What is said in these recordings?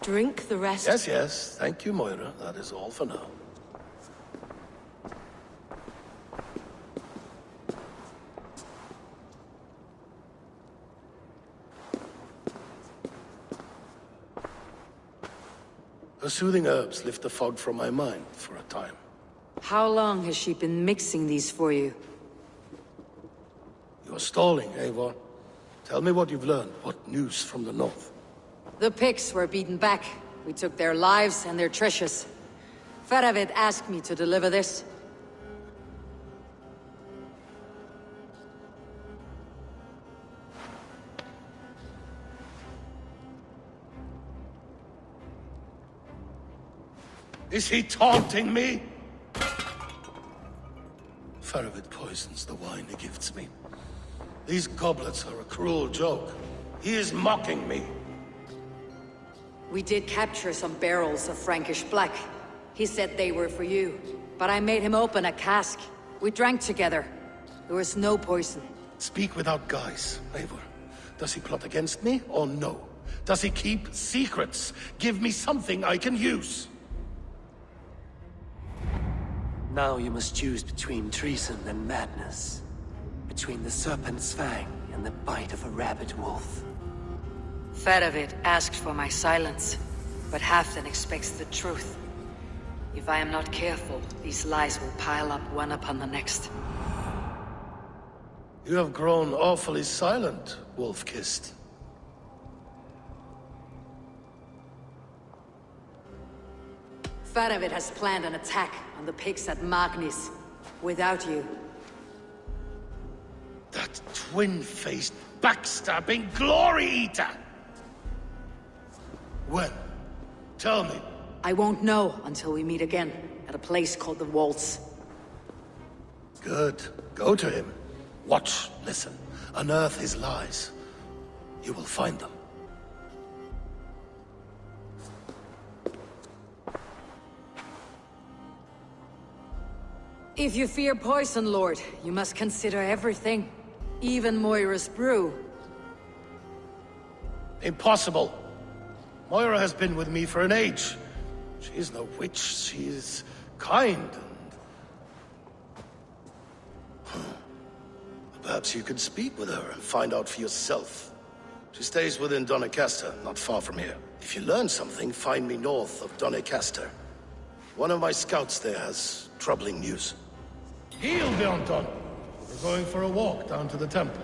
Drink the rest? Yes, yes. Thank you, Moira. That is all for now. Her soothing herbs lift the fog from my mind for a time. How long has she been mixing these for you? You're stalling, Eivor. Tell me what you've learned. What news from the north? The Picts were beaten back. We took their lives and their treasures. Faravid asked me to deliver this. Is he taunting me? Faravid poisons the wine he gifts me. These goblets are a cruel joke. He is mocking me. We did capture some barrels of Frankish black. He said they were for you, but I made him open a cask. We drank together. There was no poison. Speak without guise, Eivor. Does he plot against me or no? Does he keep secrets? Give me something I can use. Now you must choose between treason and madness. Between the serpent's fang and the bite of a rabid wolf. Faravid asked for my silence, but Halfdan expects the truth. If I am not careful, these lies will pile up one upon the next. You have grown awfully silent, Wolf-Kissed. Faravid has planned an attack on the pigs at Magnis. Without you. That twin-faced, backstabbing glory eater! When? Tell me. I won't know until we meet again, at a place called the Waltz. Good. Go to him. Watch, listen. Unearth his lies. You will find them. If you fear poison, Lord, you must consider everything. Even Moira's brew. Impossible. Moira has been with me for an age. She is no witch. She is kind and... Perhaps you could speak with her and find out for yourself. She stays within Doncaster, not far from here. If you learn something, find me north of Doncaster. One of my scouts there has troubling news. Heal, Bjornton! We're going for a walk down to the temple.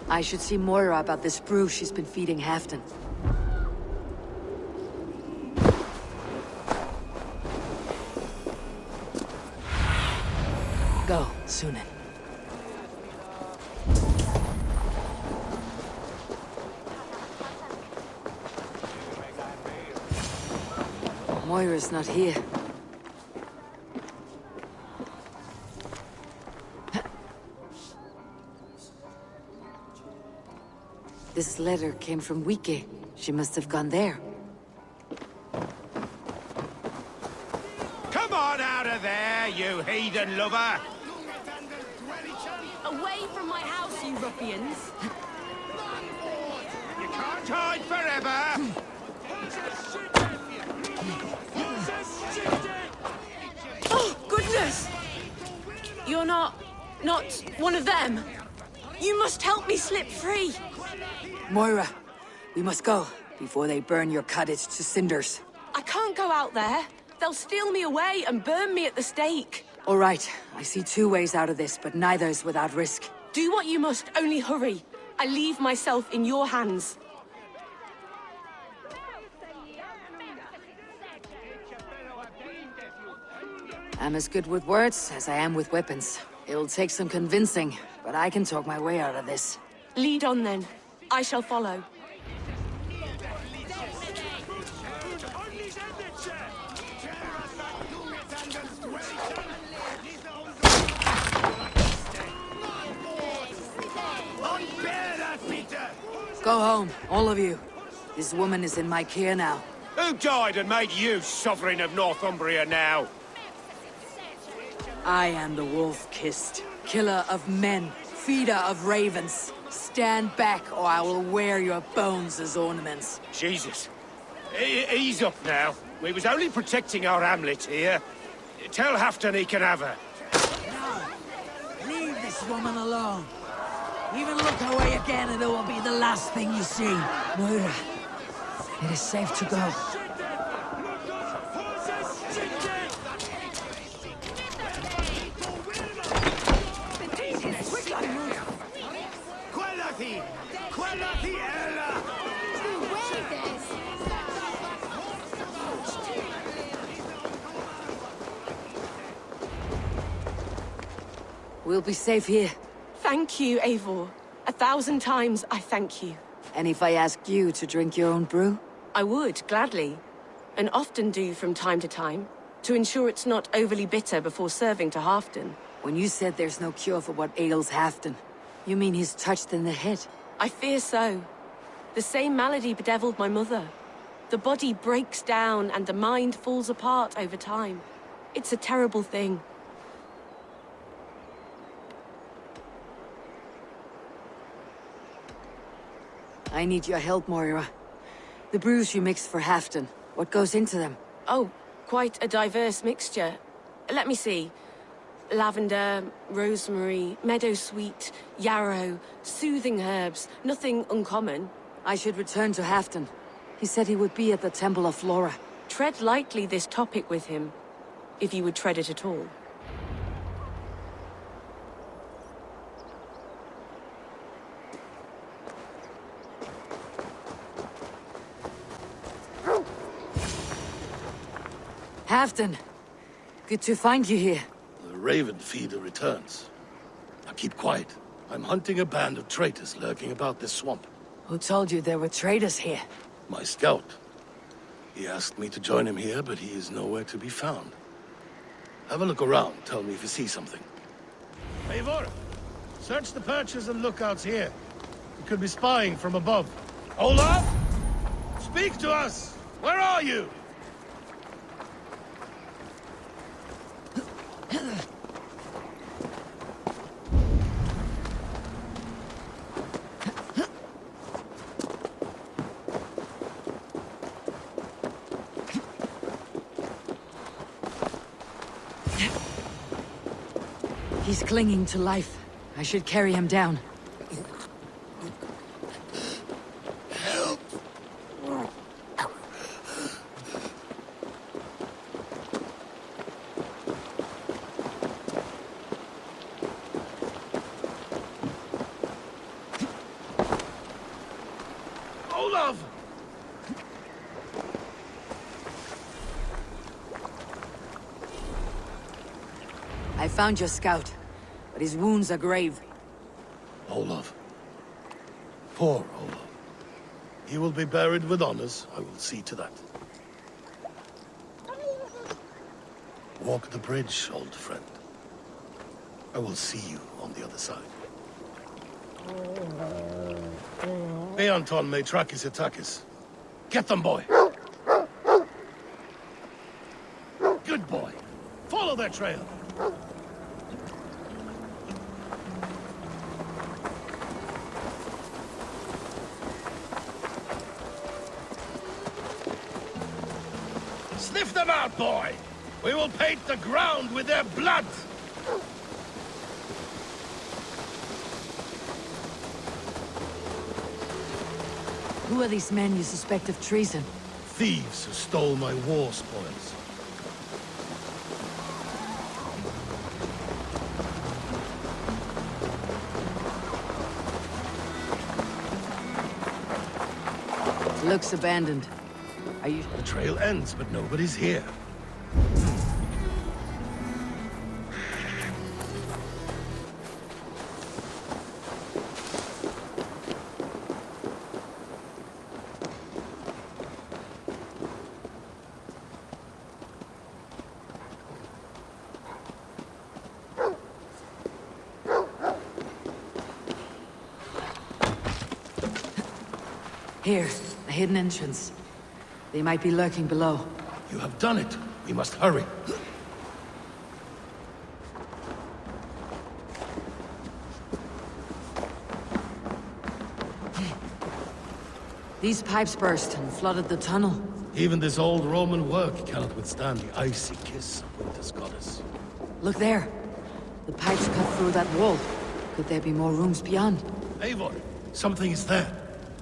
I should see Moira about this brew she's been feeding Halfdan. Go, Sunan. Moira's not here. This letter came from Wike. She must have gone there. Come on out of there, you heathen lover! Away from my house, you ruffians! You can't hide forever! Oh, goodness! You're not one of them. You must help me slip free. Moira, we must go before they burn your cottage to cinders. I can't go out there. They'll steal me away and burn me at the stake. All right, I see two ways out of this, but neither is without risk. Do what you must, only hurry. I leave myself in your hands. I'm as good with words as I am with weapons. It'll take some convincing, but I can talk my way out of this. Lead on then. I shall follow. Go home, all of you. This woman is in my care now. Who died and made you sovereign of Northumbria now? I am the wolf-kissed, killer of men, feeder of ravens. Stand back, or I will wear your bones as ornaments. Jesus. Ease up now. We was only protecting our hamlet here. Tell Hafton he can have her. No! Leave this woman alone. Even look away again and it will be the last thing you see. Moira, it is safe to go. We'll be safe here. Thank you, Eivor. 1,000 times I thank you. And if I asked you to drink your own brew? I would, gladly. And often do from time to time, to ensure it's not overly bitter before serving to Halfdan. When you said there's no cure for what ails Halfdan, you mean he's touched in the head? I fear so. The same malady bedeviled my mother. The body breaks down and the mind falls apart over time. It's a terrible thing. I need your help, Moira. The brews you mixed for Halfdan, what goes into them? Oh, quite a diverse mixture. Let me see. Lavender, rosemary, meadowsweet, yarrow, soothing herbs, nothing uncommon. I should return to Halfdan. He said he would be at the Temple of Flora. Tread lightly this topic with him, if you would tread it at all. Halfdan, good to find you here. The Raven Feeder returns. Now keep quiet. I'm hunting a band of traitors lurking about this swamp. Who told you there were traitors here? My scout. He asked me to join him here, but he is nowhere to be found. Have a look around. Tell me if you see something. Eivor, search the perches and lookouts here. We could be spying from above. Olaf? Speak to us! Where are you? He's clinging to life. I should carry him down. Olaf! I found your scout, but his wounds are grave. Olaf. Poor Olaf. He will be buried with honors. I will see to that. Walk the bridge, old friend. I will see you on the other side. Beanton Maitrakis Atakis. Get them, boy! Good boy. Follow their trail. Sniff them out, boy! We will paint the ground with their blood! Who are these men you suspect of treason? Thieves who stole my war spoils. Looks abandoned. Are you... The trail ends, but nobody's here. Here, a hidden entrance. They might be lurking below. You have done it. We must hurry. These pipes burst and flooded the tunnel. Even this old Roman work cannot withstand the icy kiss of winter's goddess. Look there. The pipes cut through that wall. Could there be more rooms beyond? Eivor, something is there.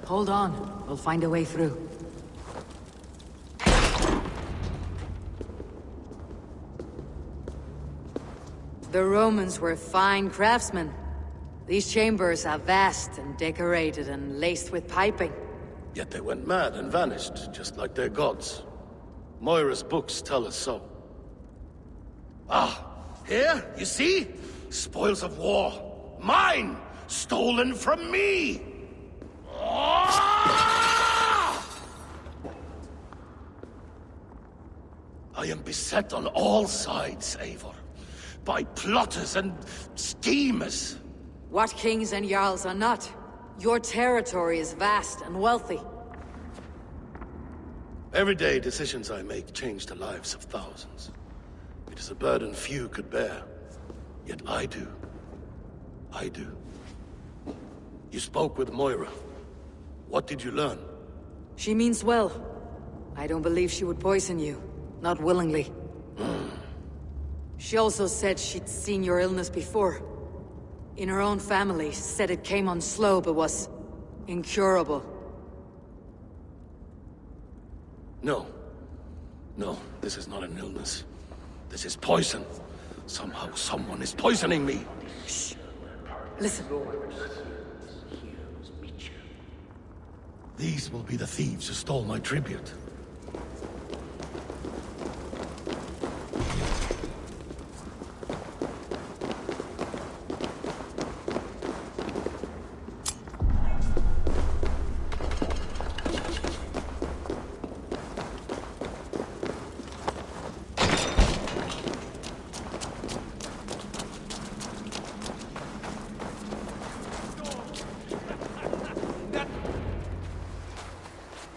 Hold on. We'll find a way through. The Romans were fine craftsmen. These chambers are vast and decorated and laced with piping. Yet they went mad and vanished, just like their gods. Moira's books tell us so. Ah, here, you see? Spoils of war. Mine! Stolen from me! Ah! I am beset on all sides, Eivor. By plotters and schemers. What kings and jarls are not? Your territory is vast and wealthy. Everyday decisions I make change the lives of thousands. It is a burden few could bear. Yet I do. I do. You spoke with Moira. What did you learn? She means well. I don't believe she would poison you. Not willingly. She also said she'd seen your illness before. In her own family, said it came on slow but was incurable. No. No, this is not an illness. This is poison. Somehow someone is poisoning me. Shh. Listen. These will be the thieves who stole my tribute.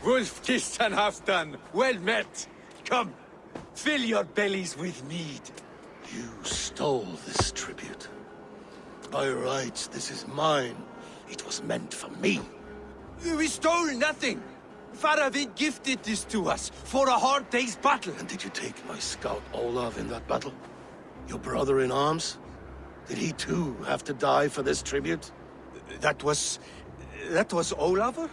Wolf kissed and half done. Well met. Come, fill your bellies with mead. You stole this tribute. By rights, this is mine. It was meant for me. We stole nothing. Faravid gifted this to us for a hard day's battle. And did you take my scout Olav in that battle? Your brother in arms? Did he too have to die for this tribute? That was Olaver?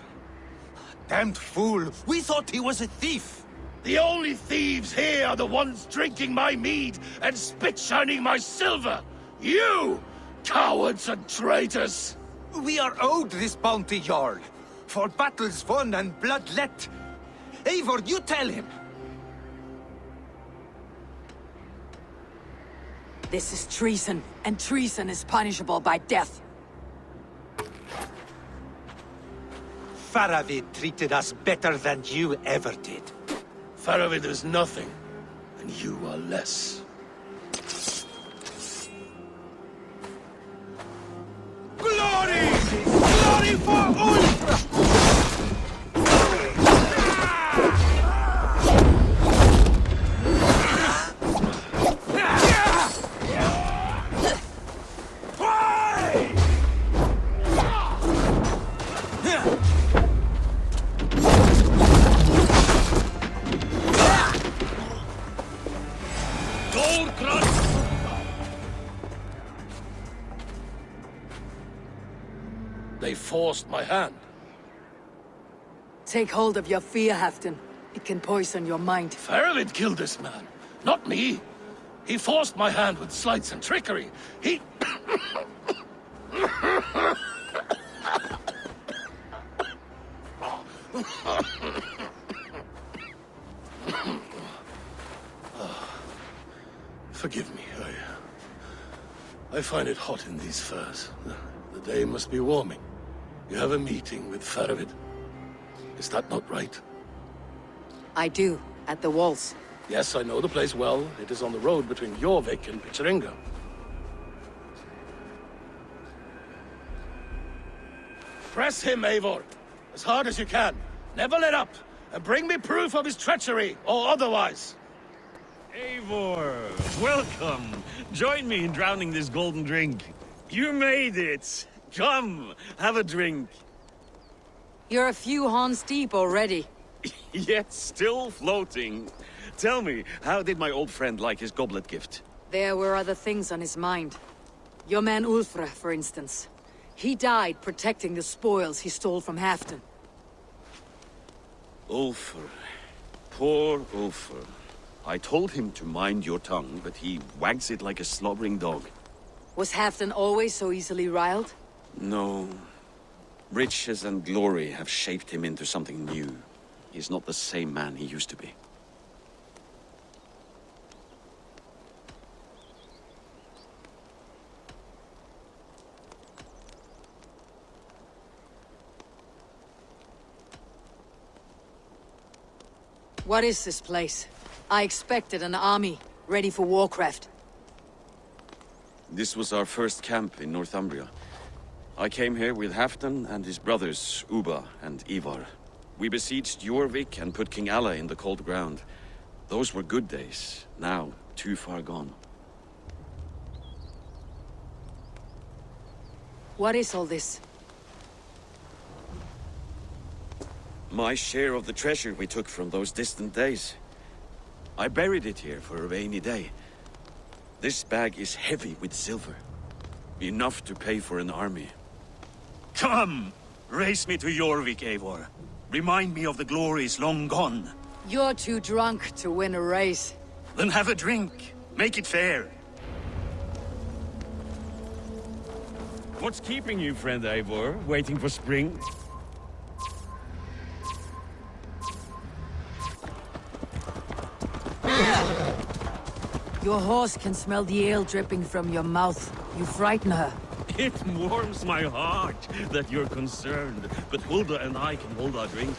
Damned fool! We thought he was a thief! The only thieves here are the ones drinking my mead and spit-shining my silver! You! Cowards and traitors! We are owed this bounty, Jarl. For battles won and blood let. Eivor, you tell him! This is treason, and treason is punishable by death. Faravid treated us better than you ever did. Faravid is nothing, and you are less. Glory! Glory for Ulfra! They forced my hand. Take hold of your fear, Halfdan. It can poison your mind. Faravid killed this man, not me. He forced my hand with sleights and trickery. He... Forgive me, I find it hot in these furs. The day must be warming. You have a meeting with Faravid. Is that not right? I do, at the walls. Yes, I know the place well. It is on the road between Jorvik and Picheringa. Press him, Eivor, as hard as you can. Never let up, and bring me proof of his treachery, or otherwise. Eivor, welcome. Join me in drowning this golden drink. You made it. Come, have a drink. You're a few horns deep already. Yet still floating. Tell me, how did my old friend like his goblet gift? There were other things on his mind. Your man Ulfra, for instance. He died protecting the spoils he stole from Halfdan. Ulfr. Poor Ulfr. I told him to mind your tongue, but he wags it like a slobbering dog. Was Halfdan always so easily riled? No. Riches and glory have shaped him into something new. He's not the same man he used to be. What is this place? I expected an army, ready for warcraft. This was our first camp in Northumbria. I came here with Halfdan and his brothers, Ubba and Ivar. We besieged Jorvik and put King Alla in the cold ground. Those were good days, now too far gone. What is all this? My share of the treasure we took from those distant days. I buried it here for a rainy day. This bag is heavy with silver. Enough to pay for an army. Come! Race me to Jorvik, Eivor. Remind me of the glories long gone. You're too drunk to win a race. Then have a drink. Make it fair. What's keeping you, friend Eivor? Waiting for spring? Your horse can smell the ale dripping from your mouth. You frighten her. It warms my heart that you're concerned, but Hulda and I can hold our drink.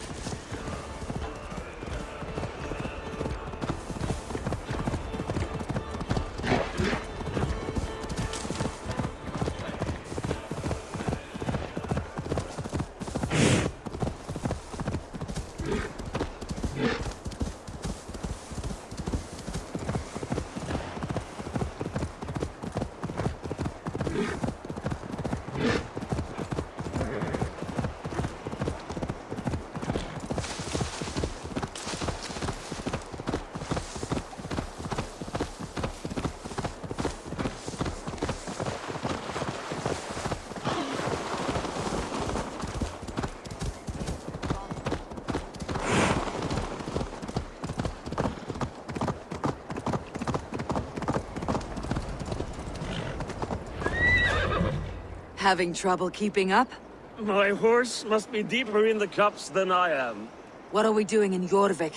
Having trouble keeping up? My horse must be deeper in the cups than I am. What are we doing in Jorvik?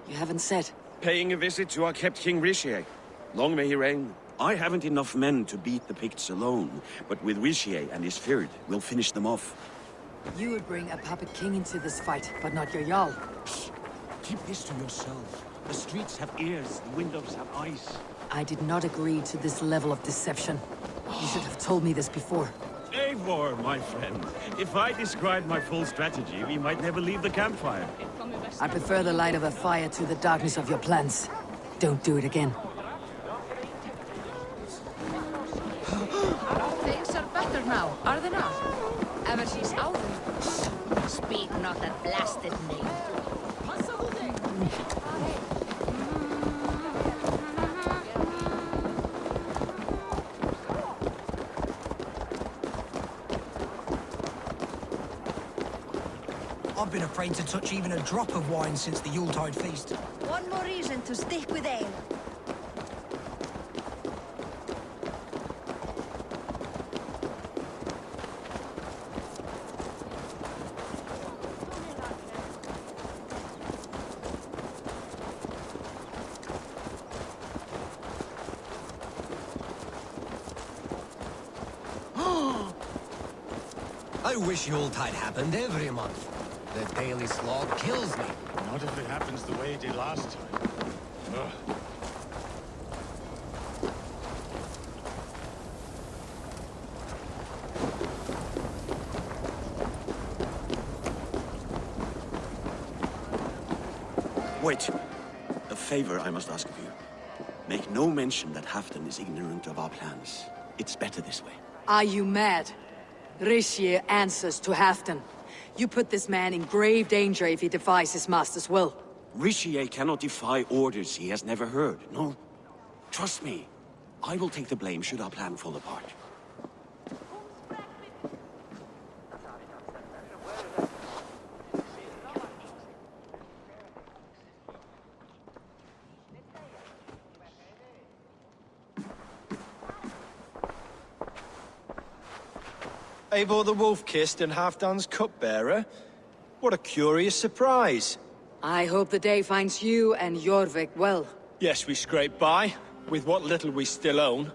You haven't said. Paying a visit to our kept King Rishi. Long may he reign. I haven't enough men to beat the Picts alone, but with Rishi and his Fyrd, we'll finish them off. You would bring a puppet king into this fight, but not your Jarl. Keep this to yourself. The streets have ears, the windows have eyes. I did not agree to this level of deception. You should have told me this before. Eivor, my friend. If I described my full strategy, we might never leave the campfire. I prefer the light of a fire to the darkness of your plans. Don't do it again. Things are better now, are they not? Ever since Auden. Speak not that blasted name. I've been afraid to touch even a drop of wine since the Yuletide feast. One more reason to stick with ale. I wish Yuletide happened every month. The daily slog kills me. Not if it happens the way it did last time. Ugh. Wait. A favor I must ask of you. Make no mention that Halfdan is ignorant of our plans. It's better this way. Are you mad? Rishi answers to Halfdan. You put this man in grave danger if he defies his master's will. Richier cannot defy orders he has never heard, no? Trust me. I will take the blame should our plan fall apart. Eivor the Wolf-Kissed and Halfdan's cupbearer? What a curious surprise. I hope the day finds you and Jorvik well. Yes, we scrape by, with what little we still own.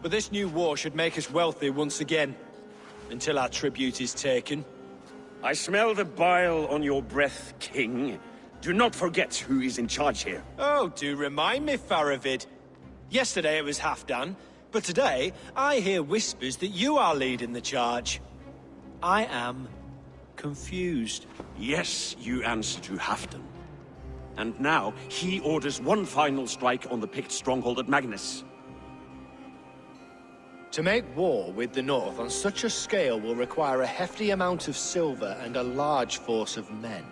But this new war should make us wealthy once again. Until our tribute is taken. I smell the bile on your breath, King. Do not forget who is in charge here. Oh, do remind me, Faravid. Yesterday it was Halfdan, but today I hear whispers that you are leading the charge. I am confused. Yes, you answer to Halfdan. And now, he orders one final strike on the Pict stronghold at Magnus. To make war with the North on such a scale will require a hefty amount of silver and a large force of men.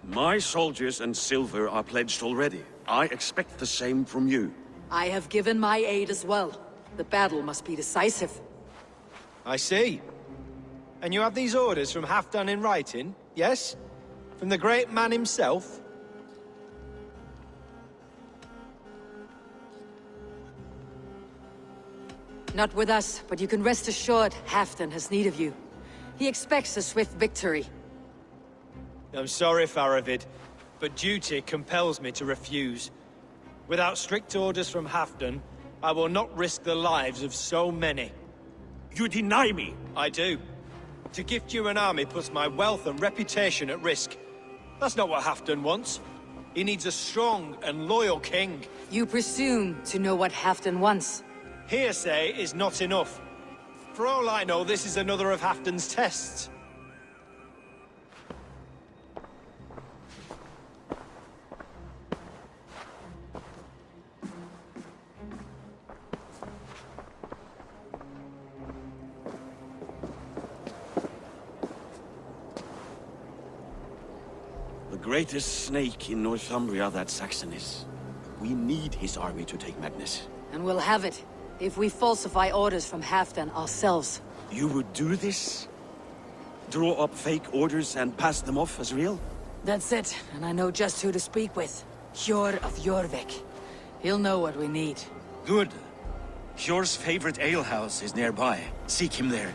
My soldiers and silver are pledged already. I expect the same from you. I have given my aid as well. The battle must be decisive. I see. And you have these orders from Halfdan in writing, yes? From the great man himself? Not with us, but you can rest assured Halfdan has need of you. He expects a swift victory. I'm sorry, Faravid, but duty compels me to refuse. Without strict orders from Halfdan, I will not risk the lives of so many. You deny me! I do. To gift you an army puts my wealth and reputation at risk. That's not what Halfdan wants. He needs a strong and loyal king. You presume to know what Halfdan wants. Hearsay is not enough. For all I know, this is another of Halfdan's tests. The greatest snake in Northumbria that Saxon is. We need his army to take Magnus. And we'll have it, if we falsify orders from Halfdan ourselves. You would do this? Draw up fake orders and pass them off as real? That's it, and I know just who to speak with. Hjor of Jorvik. He'll know what we need. Good. Hjor's favorite alehouse is nearby. Seek him there.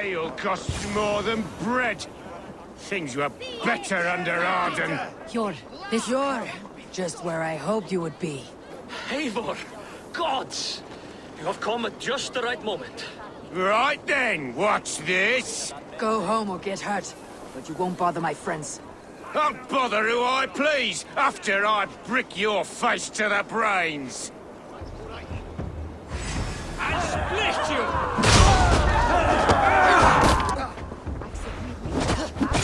Ale costs more than bread. Things were better under Arden. Hjor, this Hjor. Just where I hoped you would be. Eivor! Gods! You have come at just the right moment. Right then, what's this? Go home or get hurt, but you won't bother my friends. I'll bother who I please, after I brick your face to the brains. And split you!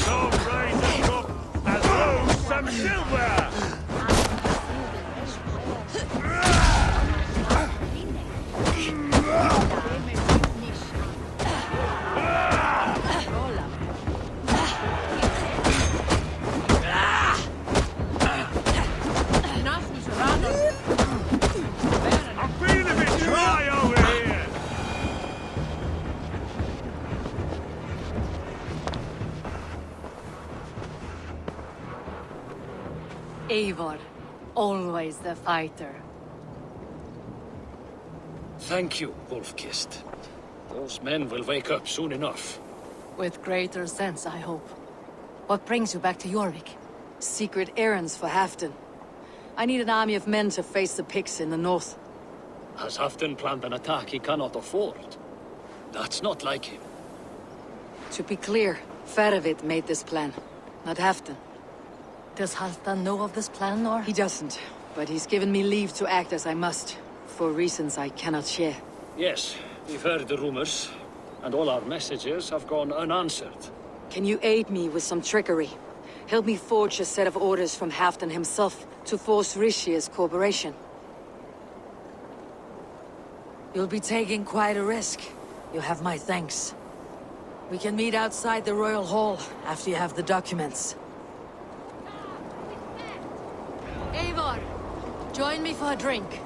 So raise a cup and throw some silver! I'm feeling a bit dry over here! Eivor, always the fighter. Thank you, Wolf-Kissed. Those men will wake up soon enough. With greater sense, I hope. What brings you back to Jorvik? Secret errands for Halfdan. I need an army of men to face the Picts in the north. Has Halfdan planned an attack he cannot afford? That's not like him. To be clear, Faravid made this plan, not Halfdan. Does Halfdan know of this plan, or...? He doesn't, but he's given me leave to act as I must, for reasons I cannot share. Yes, we've heard the rumors, and all our messages have gone unanswered. Can you aid me with some trickery? Help me forge a set of orders from Halfdan himself, to force Rishia's cooperation. You'll be taking quite a risk. You have my thanks. We can meet outside the Royal Hall after you have the documents. Eivor, join me for a drink.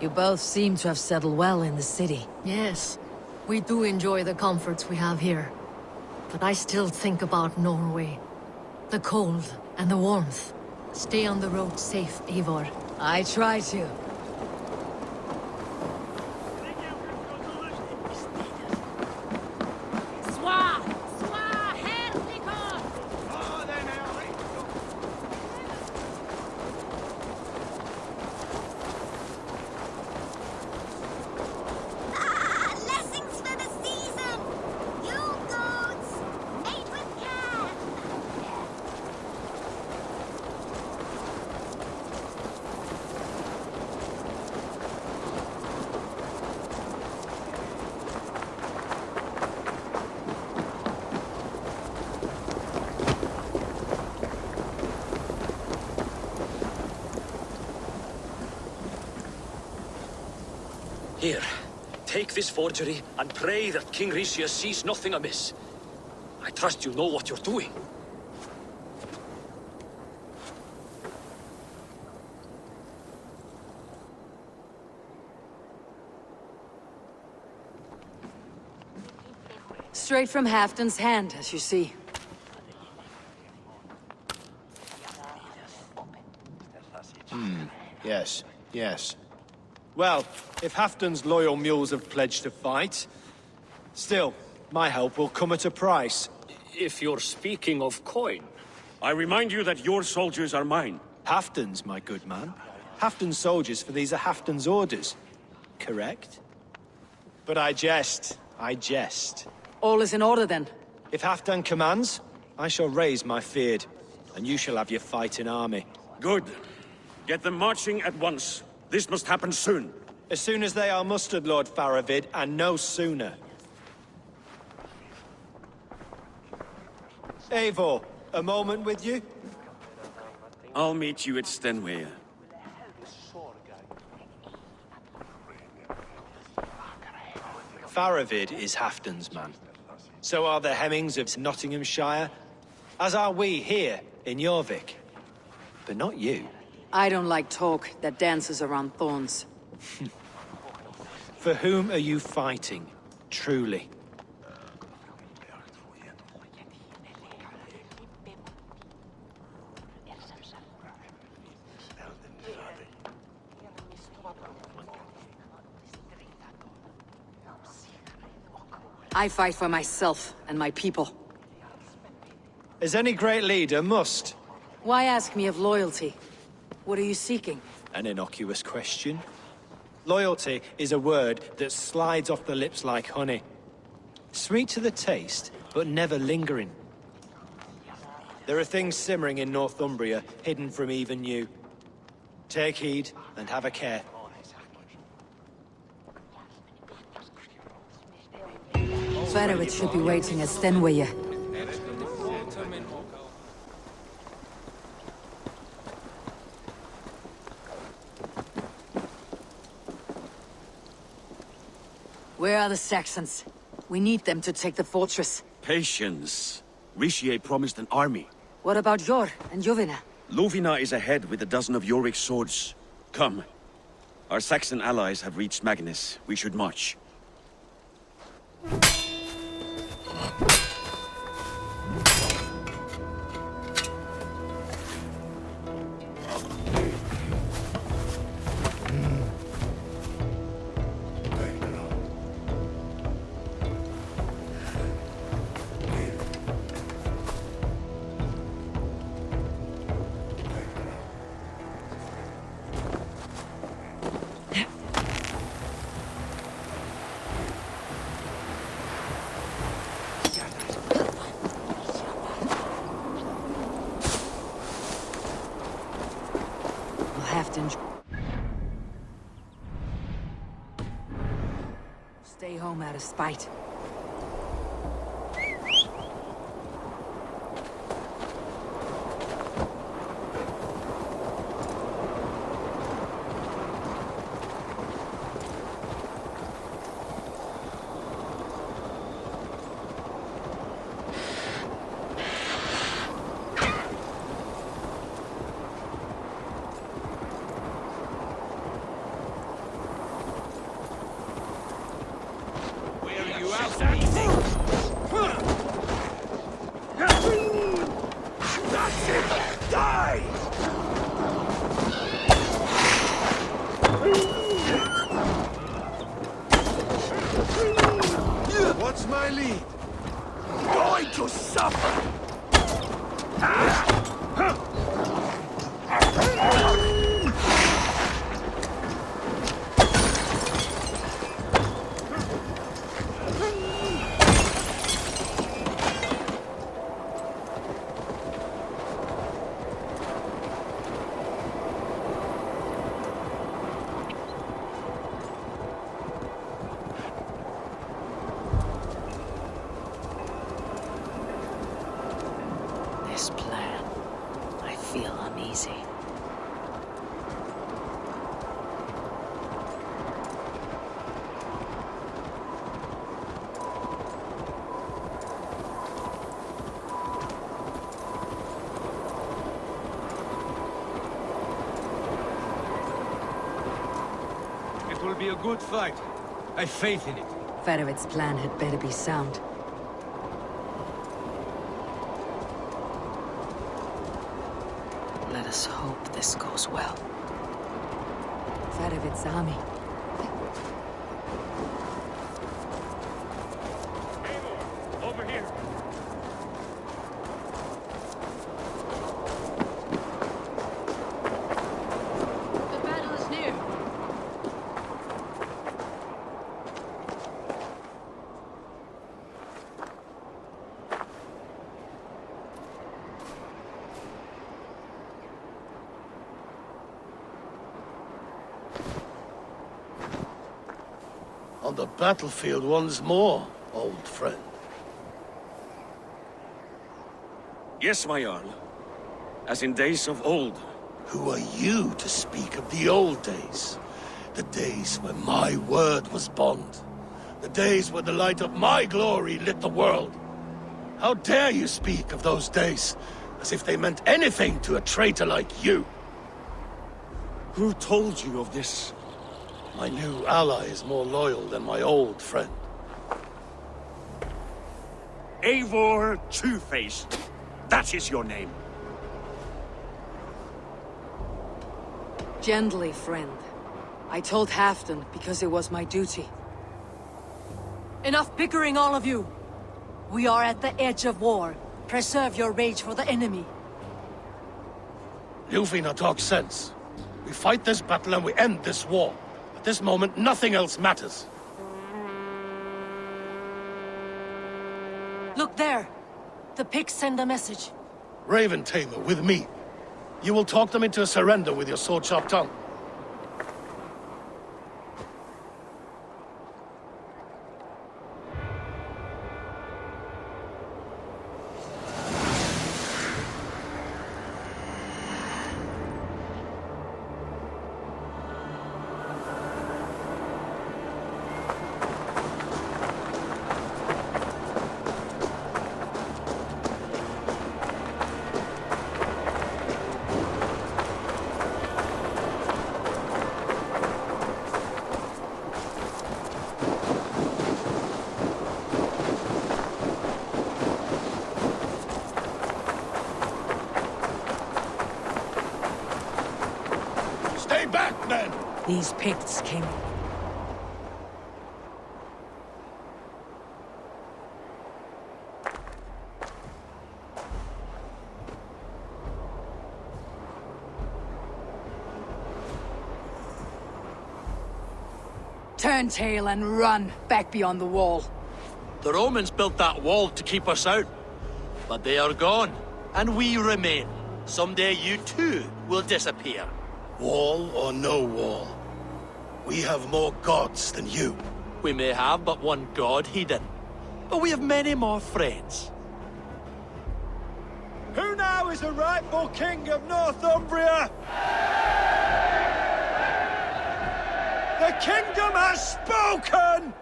You both seem to have settled well in the city. Yes, we do enjoy the comforts we have here. But I still think about Norway. The cold and the warmth. Stay on the road safe, Eivor. I try to. Here, take this forgery and pray that King Rishia sees nothing amiss. I trust you know what you're doing. Straight from Halfdan's hand, as you see. Yes, yes. Well, if Halfdan's loyal mules have pledged to fight, still, my help will come at a price. If you're speaking of coin. I remind you that your soldiers are mine. Halfdan's, my good man. Halfdan's soldiers, for these are Halfdan's orders. Correct? But I jest. I jest. All is in order, then. If Halfdan commands, I shall raise my feared, and you shall have your fighting army. Good. Get them marching at once. This must happen soon. As soon as they are mustered, Lord Faravid, and no sooner. Eivor, a moment with you? I'll meet you at Stenway. Faravid is Halfdan's man. So are the Hemmings of Nottinghamshire, as are we here in Jorvik. But not you. I don't like talk that dances around thorns. For whom are you fighting, truly? I fight for myself and my people. As any great leader must. Why ask me of loyalty? What are you seeking? An innocuous question. Loyalty is a word that slides off the lips like honey. Sweet to the taste, but never lingering. There are things simmering in Northumbria, hidden from even you. Take heed, and have a care. Faravid should be waiting at Stenway. Where are the Saxons? We need them to take the fortress. Patience. Richier promised an army. What about Jor and Jovina? Lovina is ahead with a dozen of Jorvik's swords. Come. Our Saxon allies have reached Magnus. We should march. Halfton. Stay home out of spite. What's my lead? Going to suffer! This plan. I feel uneasy. It will be a good fight. I have faith in it. Fedovit's plan had better be sound. Let us hope this goes well. Fedovit's army. Over here. The battle is near. On the battlefield once more, old friend. Yes, my Jarl. As in days of old. Who are you to speak of the old days? The days when my word was bond. The days when the light of my glory lit the world. How dare you speak of those days, as if they meant anything to a traitor like you? Who told you of this? My new ally is more loyal than my old friend. Eivor Two-Faced. That is your name. Gently, friend. I told Halfton because it was my duty. Enough bickering, all of you! We are at the edge of war. Preserve your rage for the enemy. Lufina talks sense. We fight this battle and we end this war. At this moment, nothing else matters. Look there! The pigs send a message. Raven Tamer, with me. You will talk them into a surrender with your sword-sharp tongue. Stay back, men! These Picts came... Turn tail and run back beyond the wall. The Romans built that wall to keep us out. But they are gone, and we remain. Someday you too will disappear. Wall or no wall, we have more gods than you. We may have but one god hidden, but we have many more friends. Who now is the rightful king of Northumbria? The kingdom has spoken!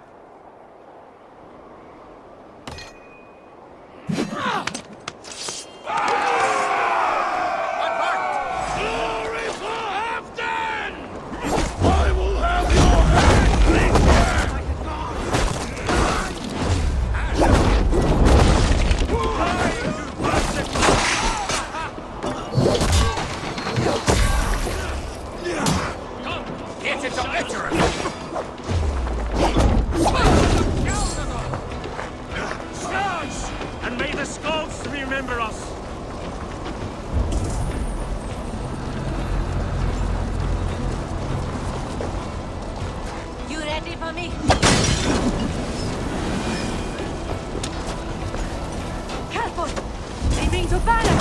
Glory for Halfdan! I will have your head! Get it to Iterum! Charge! And may the Skalds remember us! You ready for me? Careful! They mean to battle!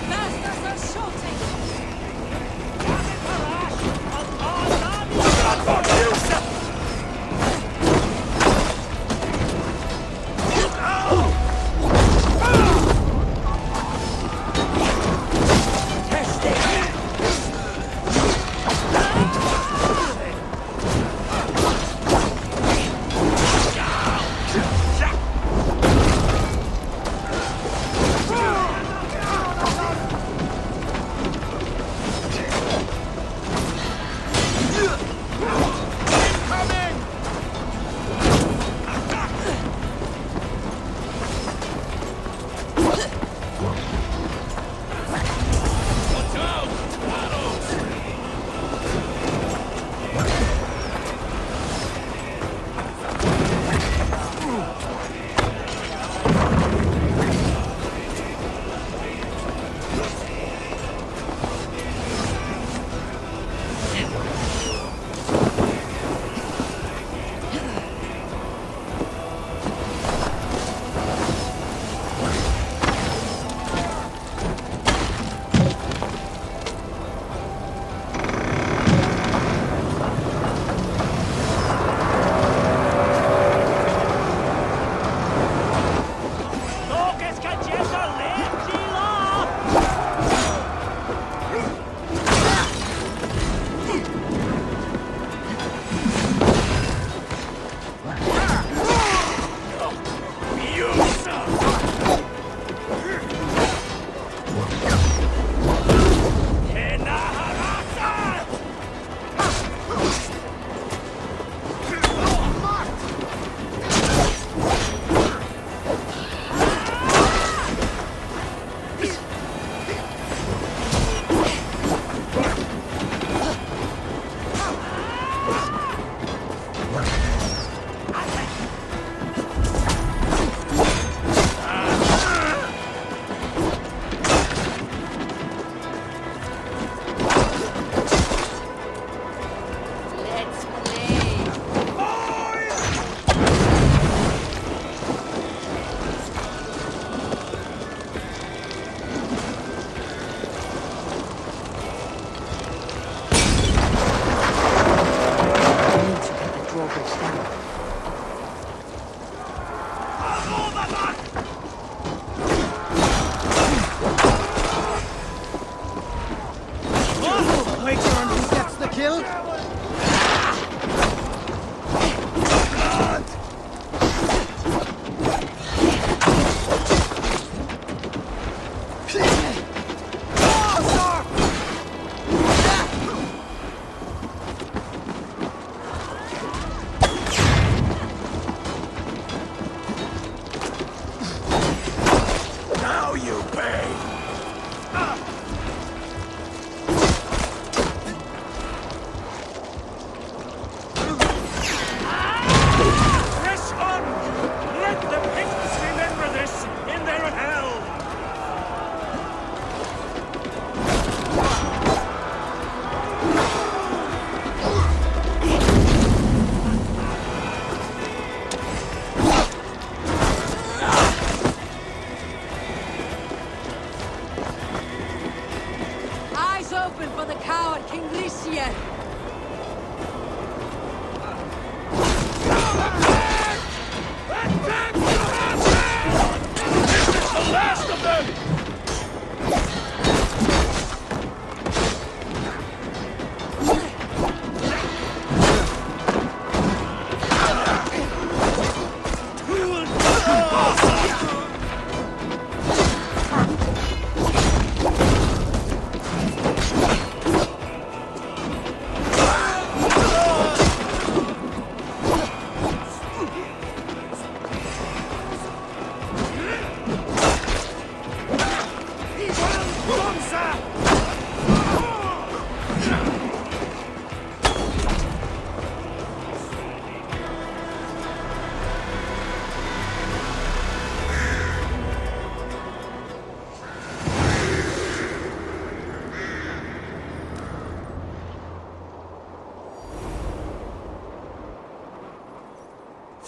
Masters are shooting!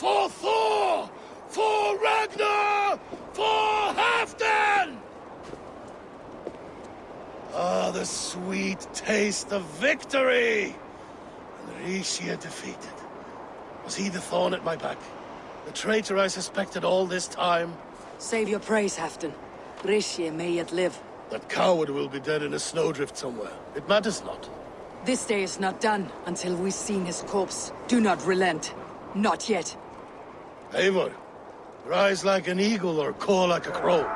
For Thor! For Ragnar! For Halfdan! Ah, the sweet taste of victory! And Rishia defeated. Was he the thorn at my back? The traitor I suspected all this time? Save your praise, Halfdan. Rishia may yet live. That coward will be dead in a snowdrift somewhere. It matters not. This day is not done until we've seen his corpse. Do not relent. Not yet. Eivor, rise like an eagle or caw like a crow.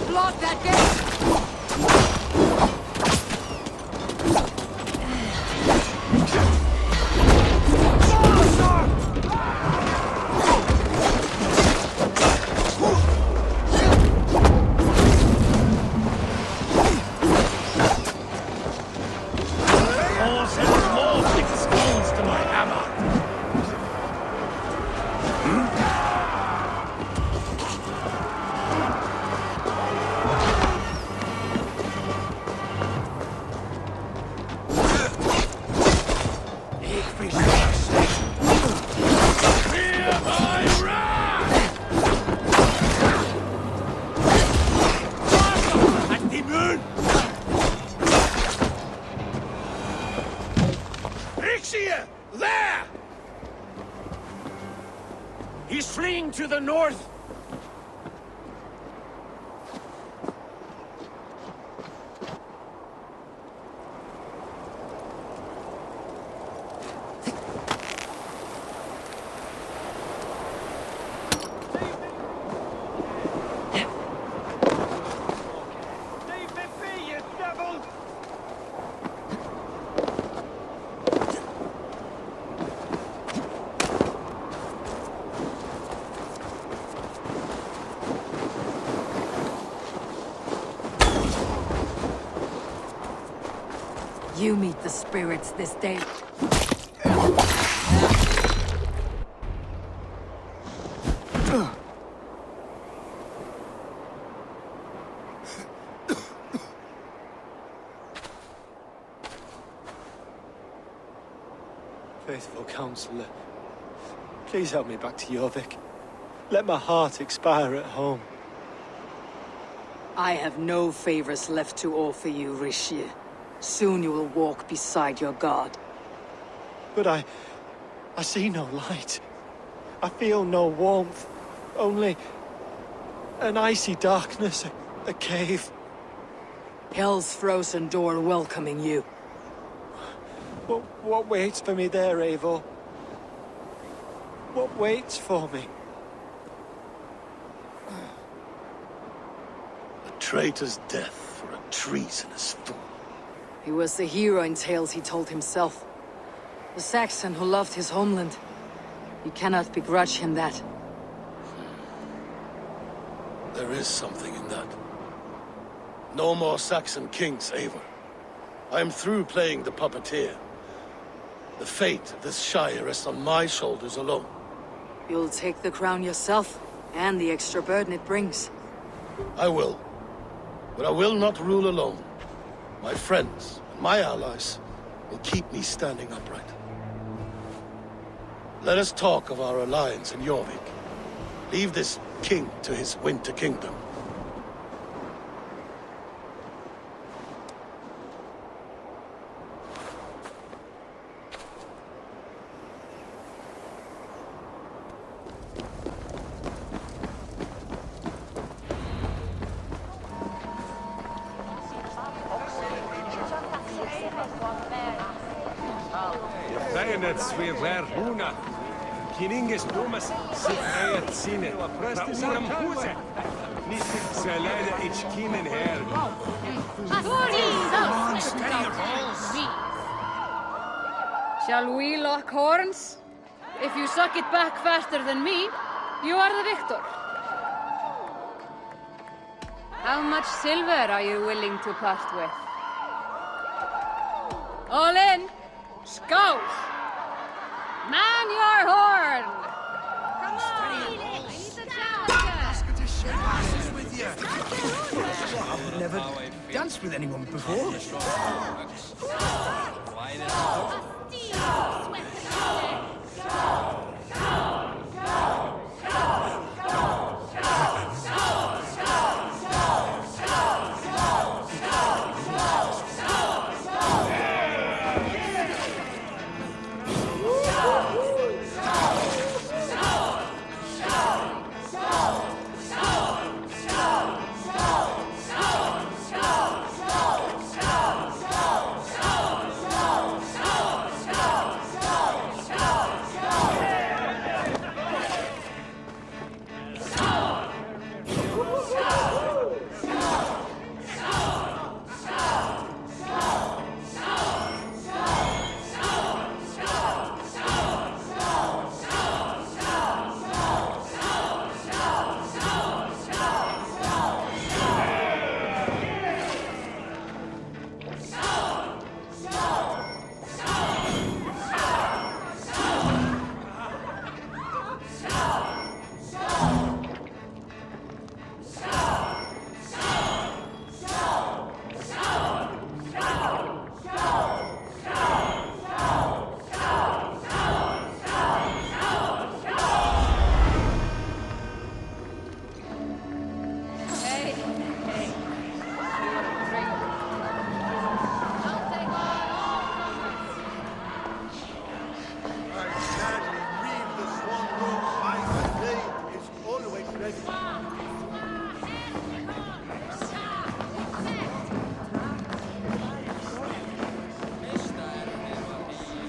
Block that gate! There! He's fleeing to the north! You meet the spirits this day. Faithful counselor, please help me back to Jorvik. Let my heart expire at home. I have no favors left to offer you, Rishir. Soon you will walk beside your god. But I see no light. I feel no warmth. Only an icy darkness, a cave. Hell's frozen door welcoming you. What waits for me there, Eivor? What waits for me? A traitor's death for a treasonous fool. He was the hero in tales he told himself. The Saxon who loved his homeland. You cannot begrudge him that. There is something in that. No more Saxon kings, Eivor. I am through playing the puppeteer. The fate of this Shire rests on my shoulders alone. You'll take the crown yourself, and the extra burden it brings. I will. But I will not rule alone. My friends and my allies will keep me standing upright. Let us talk of our alliance in Jorvik. Leave this king to his winter kingdom. Kininges Thomas sit ejät sinne. Rauram kuuse. Niistä sä lähdä ich kinen her. Shall we lock horns? If you suck it back faster than me, you are the victor. How much silver are you willing to part with? All in! Scout! Man your horn! Come on! I need the challenger! I've never danced with anyone before.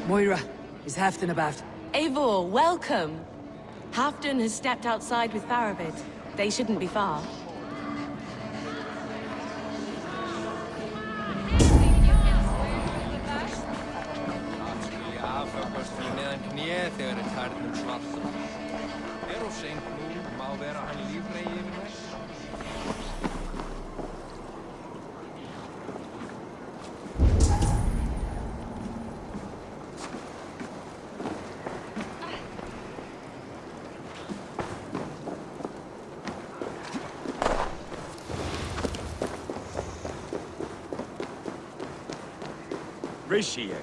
Moira, is Halfdan about? Eivor, welcome. Halfdan has stepped outside with Faravid. They shouldn't be far. Rishier.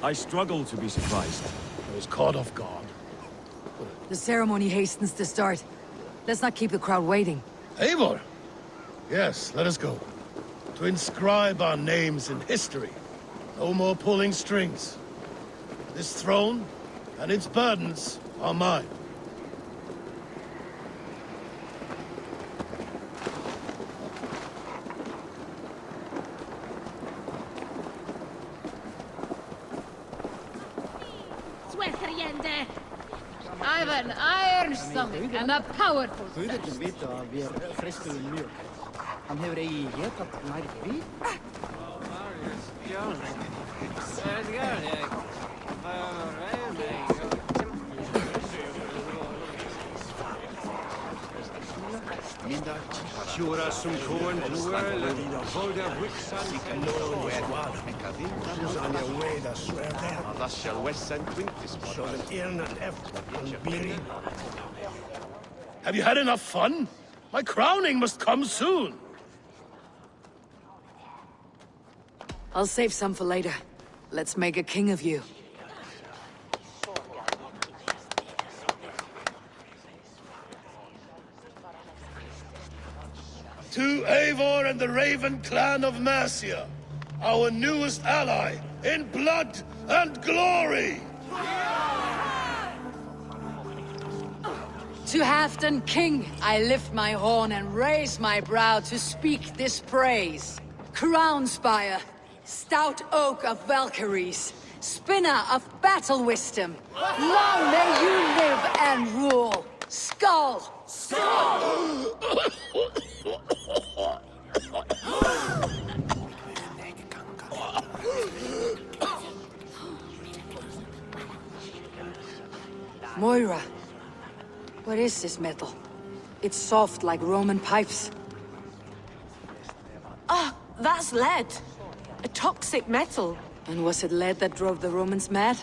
I struggle to be surprised. I was caught off guard. The ceremony hastens to start. Let's not keep the crowd waiting. Eivor! Yes, let us go. To inscribe our names in history. No more pulling strings. This throne and its burdens are mine. I've an iron stomach and a powerful Guðirnir vita að við freistuðum mjög. Hann hefur eigi getað nær því. Jura sum koen duel, volder wixan, Susanne Weda swear there. Allah shall west and quintus. So that Irna Biri. Have you had enough fun? My crowning must come soon. I'll save some for later. Let's make a king of you. To Eivor and the Raven clan of Mercia, our newest ally, in blood and glory! To Halfdan King, I lift my horn and raise my brow to speak this praise. Crown spire, stout oak of Valkyries, spinner of battle wisdom, long may you live and rule. Skull! Skull! Moira, what is this metal? It's soft like Roman pipes. Ah, that's lead. A toxic metal. And was it lead that drove the Romans mad?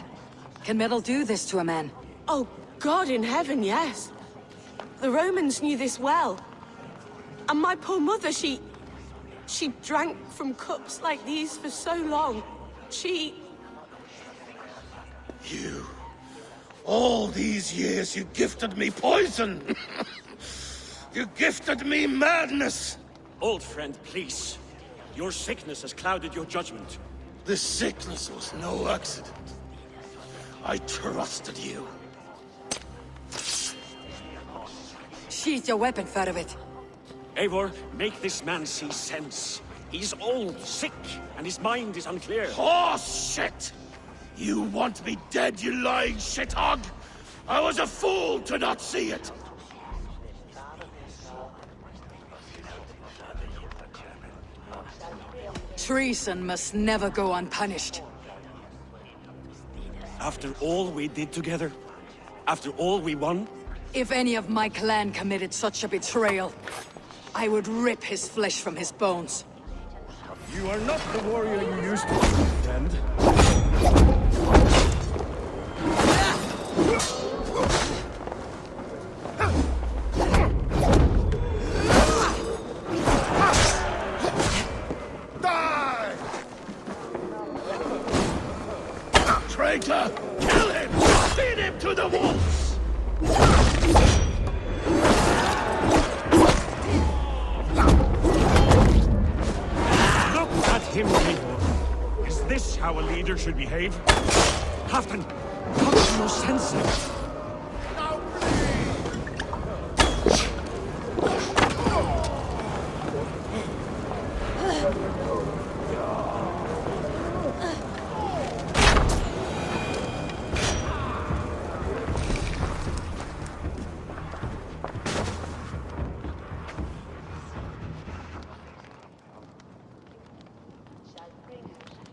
Can metal do this to a man? Oh, God in heaven, yes. The Romans knew this well. And my poor mother, she drank from cups like these for so long. You... All these years you gifted me poison! You gifted me madness! Old friend, please. Your sickness has clouded your judgment. This sickness was no accident. I trusted you. Sheath your weapon, Fedovit. Eivor, make this man see sense. He's old, sick, and his mind is unclear. Horse shit! You want me dead, you lying shithog? I was a fool to not see it! Treason must never go unpunished. After all we did together? After all we won? If any of my clan committed such a betrayal, I would rip his flesh from his bones. You are not the warrior you used to be, friend. Die! Traitor! Kill him! Feed him to the wolves! Him, Eivor. Is this how a leader should behave? Halfdan, come to your senses.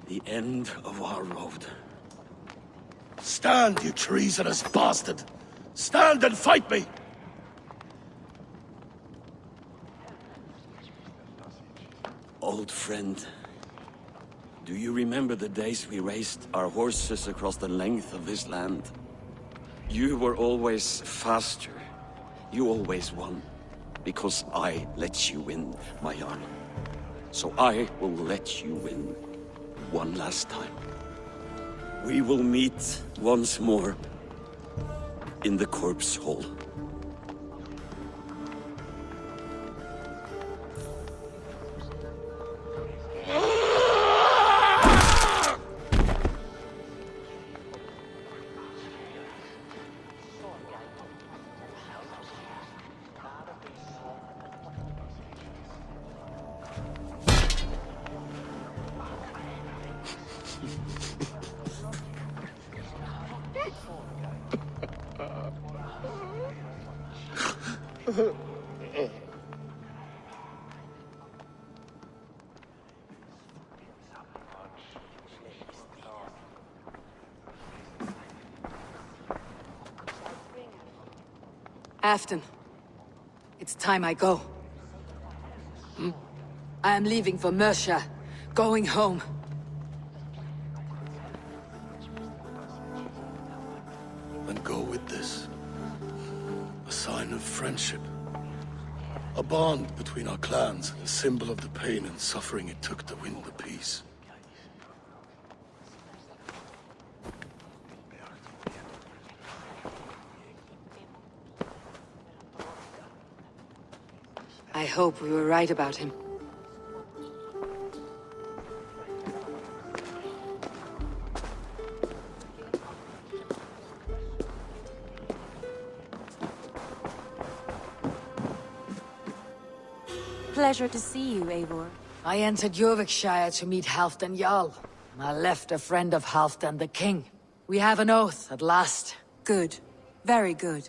The end of our road. Stand, you treasonous bastard! Stand and fight me! Old friend, do you remember the days we raced our horses across the length of this land? You were always faster. You always won. Because I let you win, my Jarl. So I will let you win. One last time. We will meet once more in the corpse hall. Afton, it's time I go. I am leaving for Mercia, going home. Then go with this. A sign of friendship. A bond between our clans, a symbol of the pain and suffering it took to win the peace. I hope we were right about him. Pleasure to see you, Eivor. I entered Jorvikshire to meet Halfdan Jarl. I left a friend of Halfdan the King. We have an oath at last. Good. Very good.